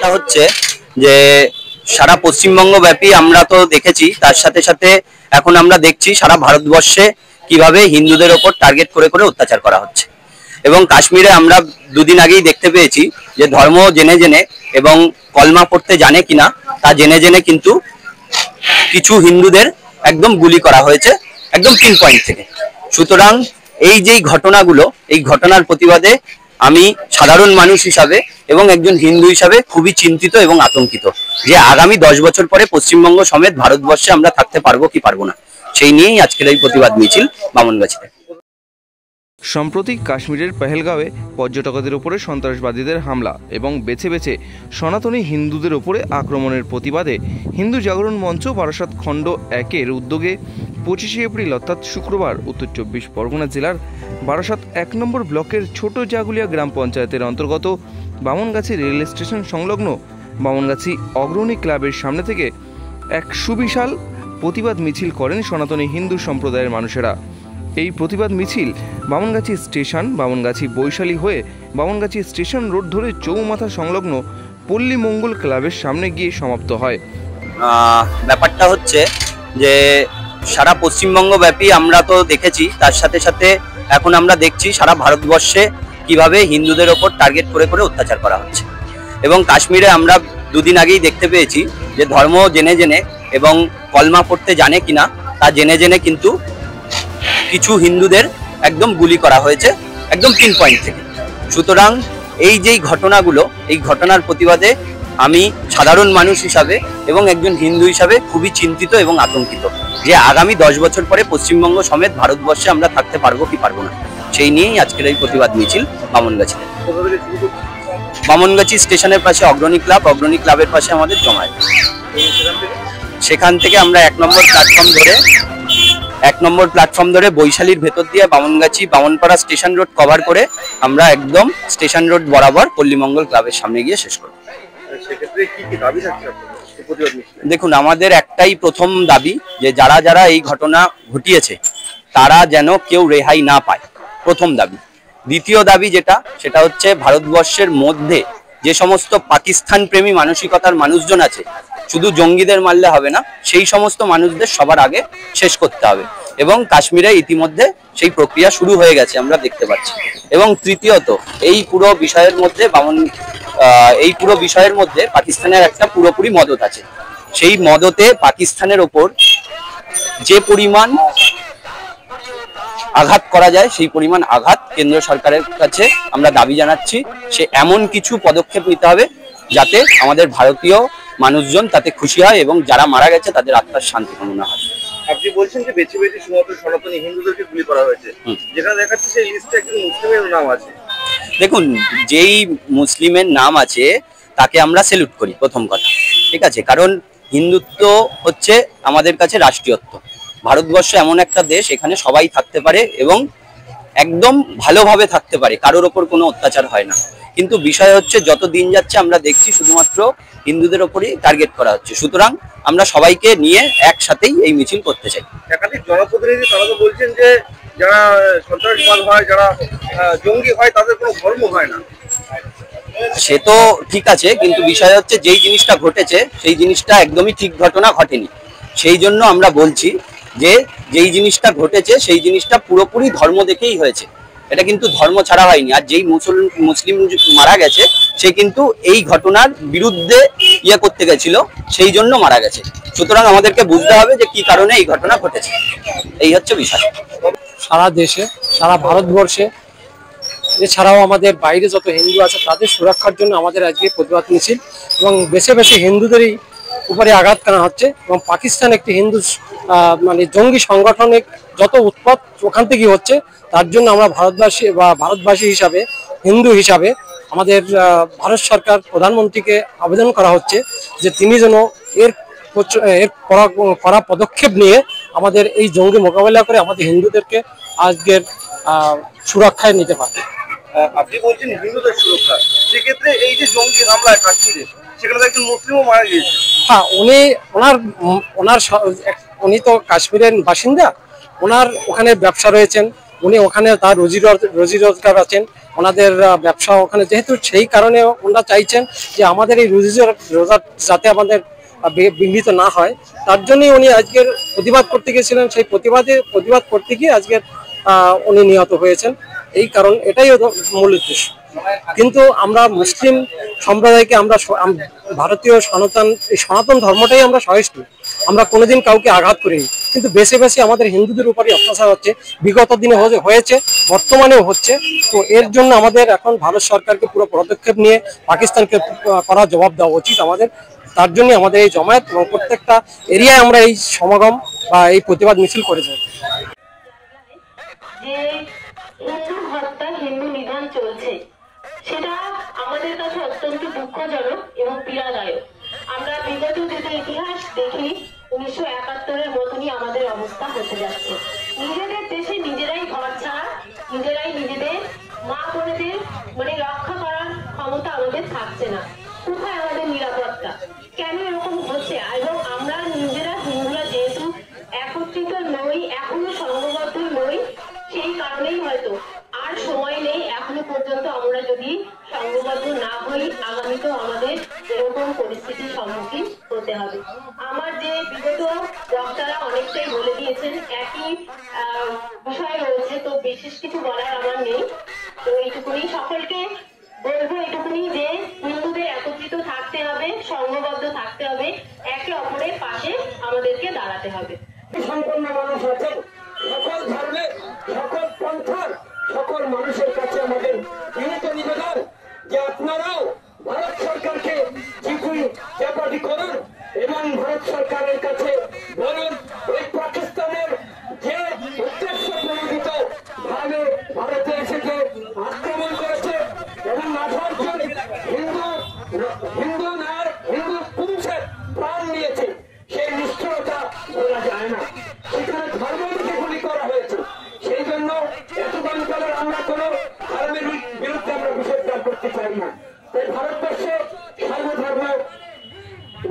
ব্যাপারটা হচ্ছে যে সারা পশ্চিমবঙ্গ ব্যাপী আমরা তো দেখেছি, তার সাথে সাথে এখন আমরা দেখছি সারা ভারতবর্ষে কিভাবে হিন্দুদের ওপর টার্গেট করে করে অত্যাচার করা হচ্ছে। এবং কাশ্মীরে আমরা দুদিন আগেই দেখতে পেয়েছি যে ধর্ম জেনে জেনে এবং কলমা পড়তে জানে কিনা তা জেনে জেনে কিন্তু কিছু হিন্দুদের একদম গুলি করা হয়েছে, একদম পিন পয়েন্ট থেকে। সুতরাং এই যেই ঘটনাগুলো, এই ঘটনার প্রতিবাদে আমি সাধারণ মানুষ হিসাবে এবং একজন হিন্দু হিসাবে খুবই চিন্তিত এবং আতঙ্কিত যে আগামী 10 বছর পরে পশ্চিমবঙ্গ সমেত ভারতবর্ষে আমরা থাকতে পারবো কি পারবো না, সেই নিয়েই আজকের এই প্রতিবাদ মিছিল বামনগাছিতে। সম্প্রতি কাশ্মীরের পেহেলগাঁওয়ে পর্যটকদের উপরে সন্ত্রাসবাদীদের হামলা এবং বেছে বেছে সনাতনী হিন্দুদের উপরে আক্রমণের প্রতিবাদে হিন্দু জাগরণ মঞ্চ বারাসাত খণ্ড 1-এর উদ্যোগে 25শে এপ্রিল অর্থাৎ শুক্রবার উত্তর 24 পরগনা জেলার বারাসাত 1 নম্বর ব্লকের ছোট জাগুলিয়া গ্রাম পঞ্চায়েতের অন্তর্গত বামনগাছি রেল স্টেশন সংলগ্ন বামনগাছি অগ্রণী ক্লাবের সামনে থেকে এক সুবিশাল প্রতিবাদ মিছিল করেন সনাতনী হিন্দু সম্প্রদায়ের মানুষেরা। এই প্রতিবাদ মিছিল বামনগাছি স্টেশন, বামনগাছি বৈশালী হয়ে বামনগাছি স্টেশন রোড ধরে চৌমাথা সংলগ্ন পল্লী মঙ্গল ক্লাবের সামনে গিয়ে সমাপ্ত হয়। ব্যাপারটা হচ্ছে যে সারা পশ্চিমবঙ্গ ব্যাপী আমরা তো দেখেছি, তার সাথে সাথে এখন আমরা দেখছি সারা ভারতবর্ষে কিভাবে হিন্দুদের ওপর টার্গেট করে করে অত্যাচার করা হচ্ছে। এবং কাশ্মীরে আমরা দুদিন আগেই দেখতে পেয়েছি যে ধর্ম জেনে জেনে এবং কলমা পড়তে জানে কিনা তা জেনে জেনে কিন্তু কিছু হিন্দুদের একদম গুলি করা হয়েছে, একদম পিন পয়েন্ট থেকে। সুতরাং এই যেই ঘটনাগুলো, এই ঘটনার প্রতিবাদে আমি সাধারণ মানুষ হিসাবে এবং একজন হিন্দু হিসাবে খুবই চিন্তিত এবং আতঙ্কিত যে আগামী 10 বছর পরে পশ্চিমবঙ্গ সমেত ভারতবর্ষে আমরা থাকতে পারবো কি পারবো না, সেই নিয়েই আজকের এই প্রতিবাদ মিছিল বামনগাছিতে। বামনগাছি স্টেশনের পাশে অগ্রণী ক্লাব, অগ্রণী ক্লাবের পাশে আমাদের জমায়েত। সেখান থেকে আমরা 1 নম্বর প্ল্যাটফর্ম ধরে বৈশালীর ভেতর দিয়ে Bamangachi Bamanpara station road cover করে আমরা একদম স্টেশন রোড বরাবর পল্লীমঙ্গল ক্লাবের সামনে গিয়ে শেষ করব। দেখুন, আমাদের একটাই প্রথম দাবি যে যারা যারা এই ঘটনা ঘটিয়েছে তারা যেন কেউ রেহাই না পায়, প্রথম দাবি। দ্বিতীয় দাবি সেটা হচ্ছে ভারতবর্ষের মধ্যে যে সমস্ত পাকিস্তান প্রেমী মানসিকতার মানুষজন আছে, শুধু জঙ্গিদের মারলে হবে না, সেই সমস্ত মানুষদের সবার আগে শেষ করতে হবে। এবং কাশ্মীরে ইতিমধ্যে সেই প্রক্রিয়া শুরু হয়ে গেছে, আমরা দেখতে পাচ্ছি। এবং তৃতীয়ত এই পুরো বিষয়ের মধ্যে পাকিস্তানের একটা পুরোপুরি মদত আছে। সেই মদতে পাকিস্তানের ওপর যে পরিমাণ আঘাত করা যায় সেই পরিমাণ আঘাত কেন্দ্র সরকারের কাছে আমরা দাবি জানাচ্ছি। সে এমন কিছু পদক্ষেপ নিতে হবে যাতে আমাদের ভারতীয় মানুষজন তাতে খুশি হয় এবং যারা মারা গেছে তাদের আত্মার শান্তি কামনা হয়। আপনি বলছেন যে বেছে বেছে শুধুমাত্র সনাতনী হিন্দুদেরকে গুলি করা হয়েছে, যেখানে দেখাচ্ছে সেই লিস্টে একজন মুসলিমের নাম আছে। দেখুন, যেই মুসলিমের নাম আছে তাকে আমরা স্যালুট করি, প্রথম কথা, ঠিক আছে? কারণ হিন্দুত্ব হচ্ছে আমাদের কাছে রাষ্ট্রীয়ত্ব। ভারতবর্ষ এমন একটা দেশ, এখানে সবাই থাকতে পারে এবং একদম ভালোভাবে থাকতে পারে, কারোর ওপর কোনো অত্যাচার হয় না। কিন্তু বিষয় হচ্ছে যত দিন যাচ্ছে আমরা দেখছি শুধুমাত্র হিন্দুদের ওপরই টার্গেট করা হচ্ছে। সুতরাং আমরা সবাইকে নিয়ে একসাথেই এই মিছিল করতে চাই। একাধিক জনপ্রতিনিধি তারা তো বলছেন যে যারা সন্ত্রাসবাদ হয়, যারা জঙ্গি হয়, তাদের কোনো ধর্ম হয় না। সে তো ঠিক আছে, কিন্তু বিষয় হচ্ছে যেই জিনিসটা ঘটেছে সেই জিনিসটা একদমই ঠিক ঘটনা ঘটেনি। সেই জন্য আমরা বলছি যে যেই জিনিসটা ঘটেছে সেই জিনিসটা পুরোপুরি ধর্ম দেখেই হয়েছে, এটা কিন্তু ধর্ম ছাড়া হয়নি। আর যেই মুসলিম মারা গেছে সে কিন্তু এই ঘটনার বিরুদ্ধে করতে গেছিল, সেই জন্য মারা গেছে। সুতরাং আমাদেরকে বুঝতে হবে যে কি কারণে এই ঘটনা ঘটেছে, এই হচ্ছে বিষয়। সারা দেশে, সারা ভারতবর্ষে, এছাড়াও আমাদের বাইরে যত হিন্দু আছে তাদের সুরক্ষার জন্য আমাদের আজকে প্রতিবাদ মিছিল। এবং বেছে বেছে হিন্দুদেরই উপরে আঘাত করা হচ্ছে এবং পাকিস্তান একটি হিন্দু জঙ্গি সংগঠনের যত উৎপাত ওখান থেকেই হচ্ছে। তার জন্য আমরা ভারতবাসী হিসাবে, হিন্দু হিসাবে আমাদের ভারত সরকার প্রধানমন্ত্রীকে আবেদন করা হচ্ছে যে তিনি যেন এর কড়া পদক্ষেপ নিয়ে আমাদের এই জঙ্গি মোকাবেলা করে আমাদের হিন্দুদেরকে আজকের সুরক্ষায় নিতে পারে। আপনি বলছেন হিন্দুদের সুরক্ষা, সেক্ষেত্রে এই যে জঙ্গি হামলা কাশ্মীরে, সেখানে তো একজন মুসলিমও মারা গিয়েছে। হ্যাঁ, উনি তো কাশ্মীরের বাসিন্দা, ওনার ওখানে ব্যবসা রয়েছেন, উনি ওখানে তার রুজি রোজগার আছেন, ওনাদের ব্যবসা ওখানে, যেহেতু সেই কারণে ওনারা চাইছেন যে আমাদের এই রুজি রোজগার যাতে আমাদের বিঘ্নিত না হয়, তার জন্যই উনি আজকের প্রতিবাদ করতে গিয়েছিলেন। সেই প্রতিবাদ করতে গিয়ে আজকের উনি নিহত হয়েছেন। এই কারণ এটাই মূল উদ্দেশ্য। কিন্তু আমরা মুসলিম সম্প্রদায়কে, আমরা ভারতীয় সনাতন ধর্মটাই আমরা সহিষ্ণু, আমরা কোনোদিন কাউকে আঘাত করিনি। কিন্তু বেশি বেশি আমাদের হিন্দুদের উপরই অত্যাচার হচ্ছে, বিগত দিনে হয়েছে, বর্তমানেও হচ্ছে। তো এর জন্য আমাদের এখন ভারত সরকারকে পুরো পদক্ষেপ নিয়ে পাকিস্তানকে করা জবাব দেওয়া উচিত আমাদের। তার জন্য আমাদের এই জমায়েত এবং প্রত্যেকটা এরিয়ায় আমরা এই সমাগম বা এই প্রতিবাদ মিছিল করে যাব। যে হিন্দু হত্যা, হিন্দু নিধন চলছে, সেটা আমাদের কাছে অত্যন্ত দুঃখজনক এবং পীড়াদায়ক। আমরা বিগত যদি ইতিহাস দেখি, 1971-এর মতনই আমাদের অবস্থা হতে যাচ্ছে। নিজেদের দেশে নিজেরাই ঘর ছাড়া, নিজেরাই নিজেদের মা বোনেদের রক্ষা করার ক্ষমতা আমাদের থাকছে না। কোথায় আমাদের নিরাপত্তা? কেন এরকম হচ্ছে? এবং আমরা নিজেরা হিন্দুরা যেহেতু একত্রিত নই, এখনো সংঘবদ্ধ নই, সেই কারণেই হয়তো আর সময় নেই। এখনো পর্যন্ত আমরা যদি সংঘবদ্ধ না হই, আগামীতেও আমাদের এরকম পরিস্থিতির সম্মুখীন হতে হবে। আমার যে বিগত বক্তারা অনেকটাই বলে দিয়েছেন, একই বিষয় রয়েছে, তো বিশেষ কিছু বলার আমার নেই। তো এইটুকুনি সকলকে বলবো, এইটুকুনি যে হিন্দুদের একত্রিত থাকতে হবে, সংঘবদ্ধ থাকতে হবে, একে অপরের পাশে আমাদেরকে দাঁড়াতে হবে। সম্পন্ন মানুষ আছেন, সকল ধর্মের, সকল পন্থার, সকল মানুষের কাছে আমাদের বিনীত নিবেদন যে আপনারাও ভারত সরকারকে চিঠি চাপাটি করুন এবং ভারত সরকারের কাছে বলুন ওই পাকিস্তানের যে উদ্দেশ্য প্রণোদিত ভাবে ভারতে এসে যে আক্রমণ করেছে এবং 18 জন হিন্দু পুরুষের প্রাণ নিয়েছে, সেই নিষ্ঠুরতা বলা যায় না। সেখানে ধর্মকে গুলি করা হয়েছে। সেই জন্য এতদিনকালের আমরা কোন ধর্মের বিরুদ্ধে আমরা বিষোদ্গার করতে চাই না। তাই ভারতবর্ষে সর্বধর্ম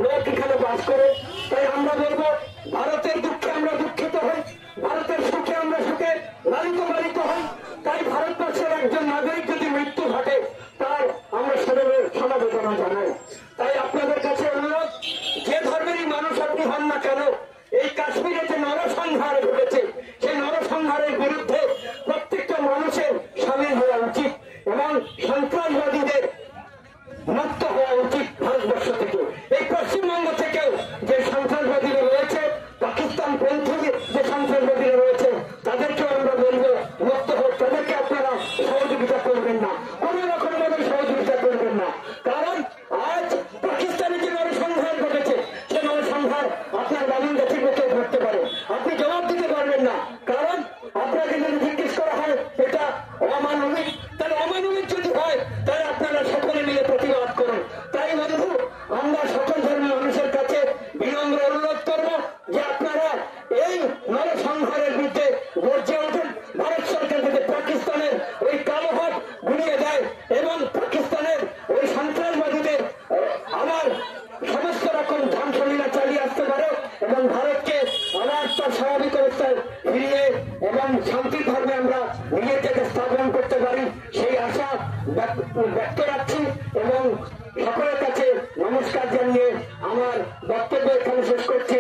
লোক এখানে বাস করে। তাই আমরা বলবো, ভারতের দুঃখে আমরা দুঃখিত হই, ভারতের সুখে আমরা সুখে লালিত হই। তাই ভারতবর্ষের একজন নাগরিক যদি মৃত্যু ঘটে, তার আমরা সমবেদনা জানাই। তাই আপনাদের কাছে অনুরোধ, যে ধর্মেরই মানুষ আপনি হন না কেন, এই কাশ্মীরে যে নরসংহার ঘটেছে, সেই নরসংহারের বিরুদ্ধে প্রত্যেকটা মানুষের সামিল হওয়া উচিত এবং সন্ত্রাসবাদীদের মুক্ত হওয়া উচিত ভারতবর্ষ থেকে। এই পশ্চিমবঙ্গ থেকেও যে সন্ত্রাসবাদীরা রয়েছে, পাকিস্তান পন্থী যে সন্ত্রাসবাদীরা রয়েছে, তাদেরকেও আমরা বলবো মুক্ত হোক। তাদেরকে আপনারা সহযোগিতা করবেন না, কোন রকম ভাবে সহযোগিতা করবেন না। কারণ আজ পাকিস্তানে যে নরসংহার ঘটেছে, সে নরসংহার আপনার বালিন্দাকে মুখে ধরতে পারে, আপনি জবাব দিতে পারবেন না। কারণ আপনাকে যদি জিজ্ঞেস করা হয় এটা অমানবিক, তাহলে অমানবিক যদি হয় তাহলে আপনারা সকলে মিলে প্রতিবাদ করুন। তাই বন্ধু, আমরা সকল ধর্মের মানুষের কাছে বিনম্র অনুরোধ করব যে আপনারা এই নরসংহারের বিরুদ্ধে গর্জে ওঠেন। ভারত সরকার যাতে পাকিস্তানের ওই কালো হাত গুলিয়ে দেয় এবং পাকিস্তানের ওই সন্ত্রাসবাদীদের আবার সমস্ত রকম ধ্বংসলীলা চালিয়ে আসতে পারে এবং ভারতকে আবার তার স্বাভাবিক অবস্থায় ফিরিয়ে এবং শান্তির ধর্মে আমরা নিজেদেরকে স্থাপন করতে পারি, সেই আশা ব্যক্ত রাখছি এবং সকলের কাছে নমস্কার জানিয়ে আমার বক্তব্য এখানে শেষ করছি।